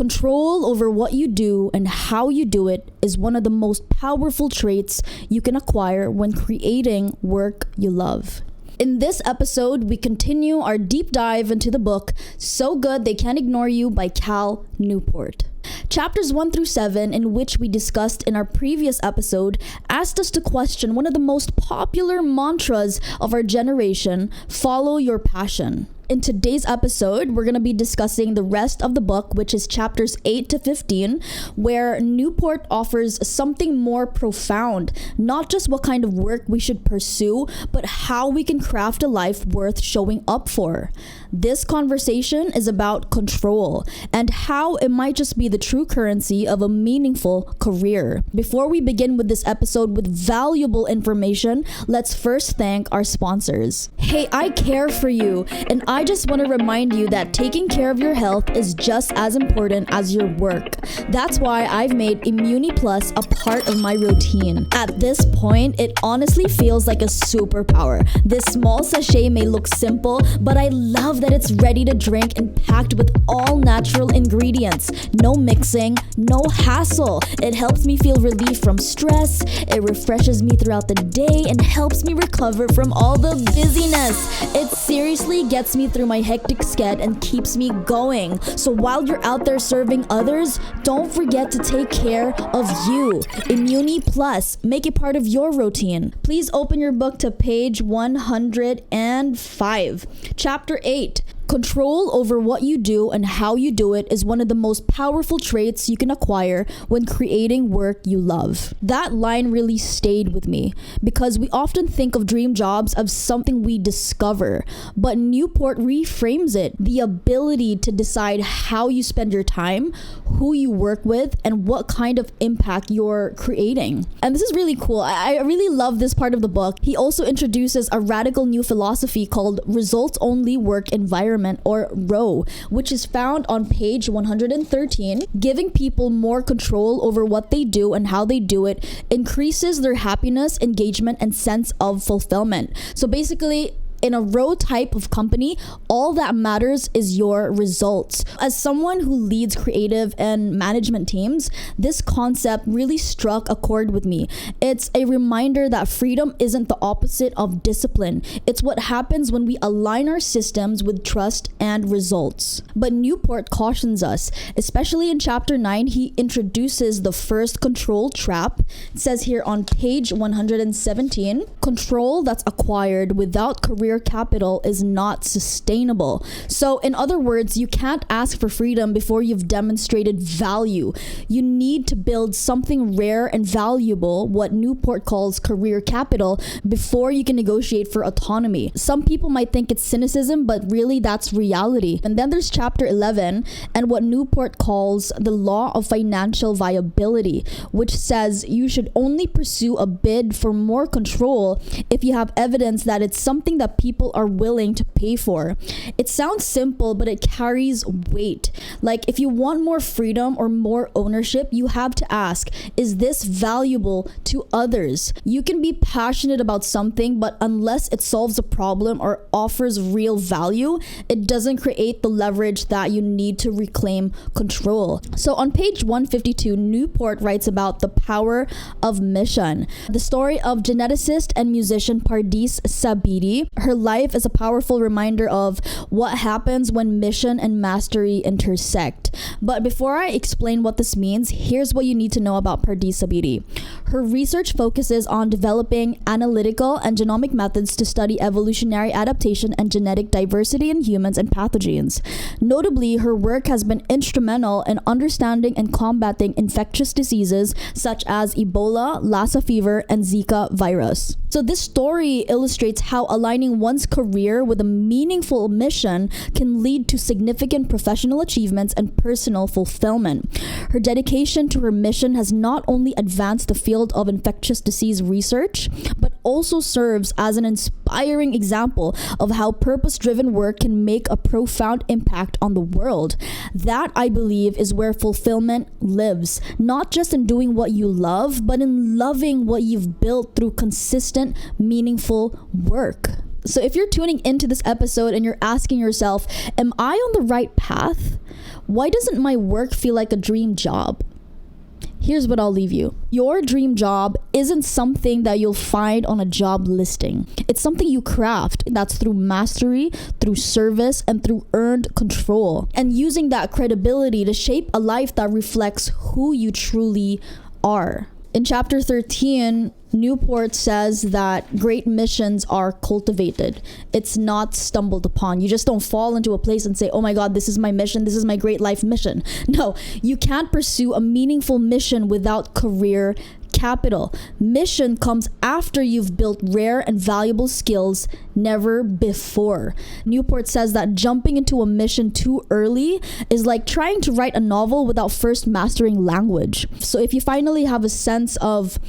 Control over what you do and how you do it is one of the most powerful traits you can acquire when creating work you love. In this episode, we continue our deep dive into the book So Good They Can't Ignore You by Cal Newport. Chapters 1 through 7, in which we discussed in our previous episode, asked us to question one of the most popular mantras of our generation: follow your passion. In today's episode, we're going to be discussing the rest of the book, which is chapters 8 to 15, where Newport offers something more profound, not just what kind of work we should pursue, but how we can craft a life worth showing up for. This conversation is about control and how it might just be the true currency of a meaningful career. Before we begin with this episode with valuable information, let's first thank our sponsors. Hey, I care for you, and I just want to remind you that taking care of your health is just as important as your work. That's why I've made Immuni Plus a part of my routine. At this point, it honestly feels like a superpower. This small sachet may look simple, but I love that it's ready to drink and packed with all natural ingredients. No mixing, no hassle. It helps me feel relief from stress, it refreshes me throughout the day, and helps me recover from all the busyness. It seriously gets me through my hectic sched and keeps me going. So while you're out there serving others, don't forget to take care of you. Immuni Plus, make it part of your routine. Please open your book to page 105. Chapter 8. Control over what you do and how you do it is one of the most powerful traits you can acquire when creating work you love. That line really stayed with me because we often think of dream jobs as something we discover, but Newport reframes it: the ability to decide how you spend your time, who you work with, and what kind of impact you're creating. And this is really cool. I really love this part of the book. He also introduces a radical new philosophy called results-only work environment, or ROE, which is found on page 113. Giving people more control over what they do and how they do it increases their happiness, engagement, and sense of fulfillment. So basically, in a ROE type of company, all that matters is your results. As someone who leads creative and management teams, this concept really struck a chord with me. It's a reminder that freedom isn't the opposite of discipline. It's what happens when we align our systems with trust and results. But Newport cautions us, especially in chapter 9, he introduces the first control trap. It says here on page 117, control that's acquired without career capital is not sustainable. So in other words, you can't ask for freedom before you've demonstrated value. You need to build something rare and valuable, what Newport calls career capital, before you can negotiate for autonomy. Some people might think it's cynicism, but really that's reality. And then there's chapter 11 and what Newport calls the law of financial viability, which says you should only pursue a bid for more control if you have evidence that it's something that people are willing to pay for. It sounds simple, but it carries weight. Like, if you want more freedom or more ownership, you have to ask, is this valuable to others? You can be passionate about something, but unless it solves a problem or offers real value, it doesn't create the leverage that you need to reclaim control. So on page 152, Newport writes about the power of mission. The story of geneticist and musician Pardis Sabeti. Her life is a powerful reminder of what happens when mission and mastery intersect. But before I explain what this means, here's what you need to know about Pardis Sabeti. Her research focuses on developing analytical and genomic methods to study evolutionary adaptation and genetic diversity in humans and pathogens. Notably, her work has been instrumental in understanding and combating infectious diseases such as Ebola, Lassa fever, and Zika virus. So this story illustrates how aligning one's career with a meaningful mission can lead to significant professional achievements and personal fulfillment. Her dedication to her mission has not only advanced the field of infectious disease research, but also serves as an inspiring example of how purpose-driven work can make a profound impact on the world. That, I believe, is where fulfillment lives, not just in doing what you love, but in loving what you've built through consistent, meaningful work. So if you're tuning into this episode and you're asking yourself, am I on the right path? Why doesn't my work feel like a dream job? Here's what I'll leave you. Your dream job isn't something that you'll find on a job listing. It's something you craft. That's through mastery, through service, and through earned control. And using that credibility to shape a life that reflects who you truly are. In chapter 13, Newport says that great missions are cultivated. It's not stumbled upon. You just don't fall into a place and say, oh my God, this is my mission. This is my great life mission. No, you can't pursue a meaningful mission without career capital. Mission comes after you've built rare and valuable skills, never before. Newport says that jumping into a mission too early is like trying to write a novel without first mastering language. So if you finally have a sense of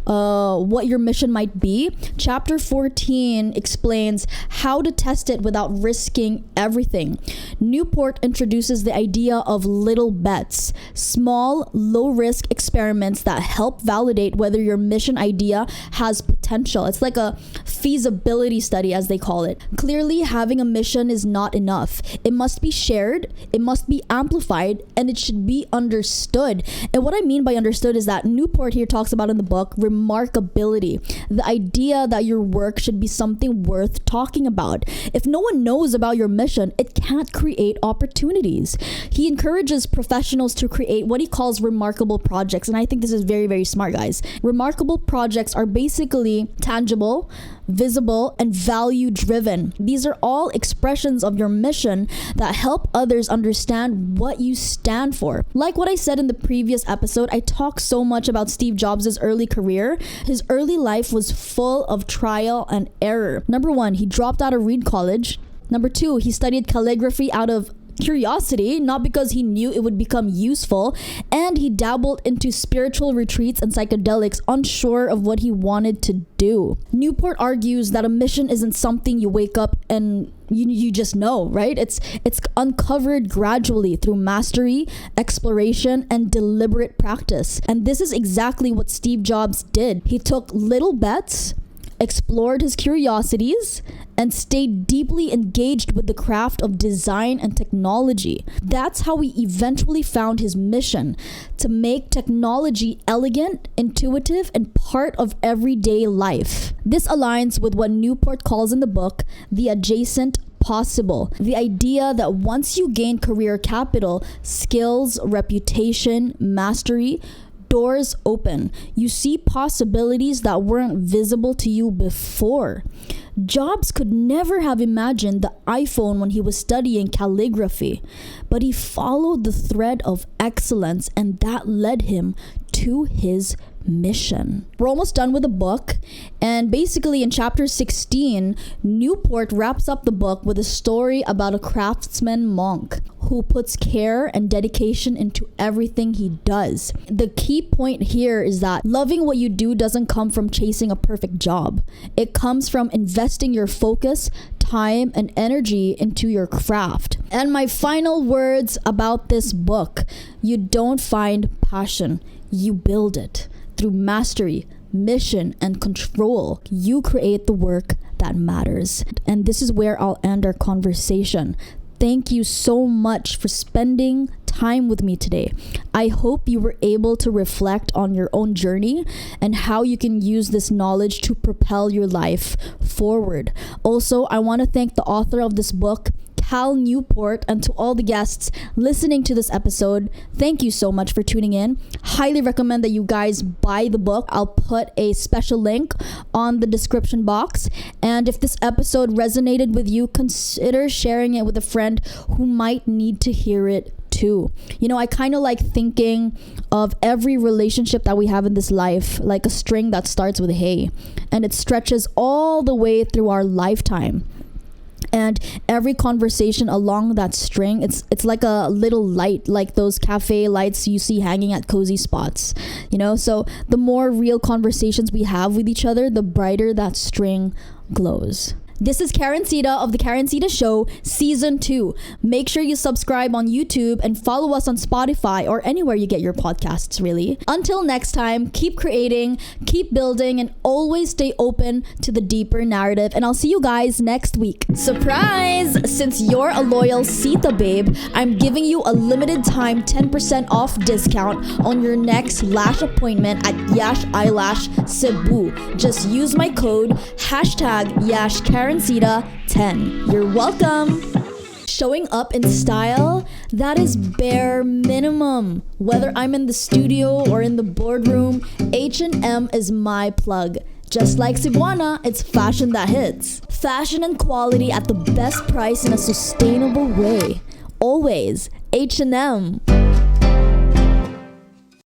what your mission might be, chapter 14 explains how to test it without risking everything. Newport introduces the idea of little bets, small, low-risk experiments that help validate whether your mission idea has potential. It's like a feasibility study, as they call it. Clearly, having a mission is not enough. It must be shared, it must be amplified, and it should be understood. And what I mean by understood is that Newport here talks about in the book remarkability, the idea that your work should be something worth talking about. If no one knows about your mission, it can't create opportunities. He encourages professionals to create what he calls remarkable projects, and I think this is very, very smart, guys. Remarkable projects are basically tangible, visible, and value driven. These are all expressions of your mission that help others understand what you stand for. Like what I said in the previous episode, I talk so much about Steve Jobs' early career. His early life was full of trial and error. Number one, he dropped out of Reed College. Number two, he studied calligraphy out of curiosity, not because he knew it would become useful, and he dabbled into spiritual retreats and psychedelics, unsure of what he wanted to do. Newport argues that a mission isn't something you wake up and you just know, right? It's uncovered gradually through mastery, exploration, and deliberate practice. And this is exactly what Steve Jobs did. He took little bets, explored his curiosities, and stayed deeply engaged with the craft of design and technology. That's how he eventually found his mission: to make technology elegant, intuitive, and part of everyday life. This aligns with what Newport calls in the book the adjacent possible. The idea that once you gain career capital, skills, reputation, mastery, doors open. You see possibilities that weren't visible to you before. Jobs could never have imagined the iPhone when he was studying calligraphy, but he followed the thread of excellence, and that led him to his mission. We're almost done with the book, and basically in chapter 16, Newport wraps up the book with a story about a craftsman monk who puts care and dedication into everything he does. The key point here is that loving what you do doesn't come from chasing a perfect job. It comes from investing your focus, time, and energy into your craft. And my final words about this book: you don't find passion, you build it. Through mastery, mission, and control, you create the work that matters. And this is where I'll end our conversation. Thank you so much for spending time with me today. I hope you were able to reflect on your own journey and how you can use this knowledge to propel your life forward. Also, I want to thank the author of this book, Cal Newport, and to all the guests listening to this episode. Thank you so much for tuning in. Highly recommend that you guys buy the book. I'll put a special link on the description box. And if this episode resonated with you, consider sharing it with a friend who might need to hear it too. You know, I kind of like thinking of every relationship that we have in this life like a string that starts with hay, and it stretches all the way through our lifetime. And every conversation along that string, it's like a little light, like those cafe lights you see hanging at cozy spots, you know? So the more real conversations we have with each other, the brighter that string glows. This is Karencitta of the Karencitta Show, Season 2. Make sure you subscribe on YouTube and follow us on Spotify or anywhere you get your podcasts, really. Until next time, keep creating, keep building, and always stay open to the deeper narrative. And I'll see you guys next week. Surprise! Since you're a loyal Sita babe, I'm giving you a limited time 10% off discount on your next lash appointment at Yash Eyelash Cebu. Just use my code #YashKarencitta10. You're welcome. Showing up in style, that is bare minimum. Whether I'm in the studio or in the boardroom, H&M is my plug. Just like Cebuana, it's fashion that hits. Fashion and quality at the best price in a sustainable way. Always H&M.